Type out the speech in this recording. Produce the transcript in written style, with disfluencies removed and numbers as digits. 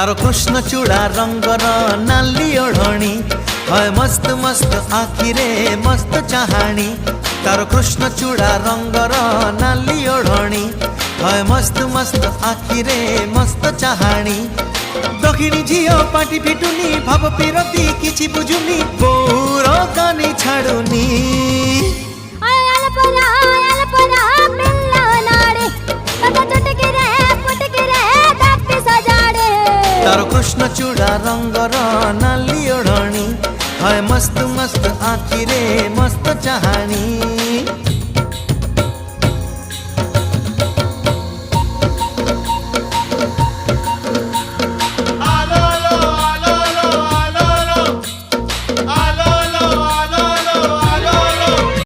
तारो कृष्ण चूड़ा रंगर नाली ओढ़णी है मस्त मस्त आखिरे मस्त चाहाणी। तारो कृष्ण चूड़ा रंगर नाली ओढ़णी है मस्त मस्त आखिरे मस्त चाहाणी। दक्षिणी झियो पाटी फिटुनी भाव पिरती किछि बुझुनी बोर कानी छाड़ुनी। तारो कृष्ण चूड़ा रंगर नाली ओढ़णी है मस्त मस्त आखिरे मस्त चाहाणी।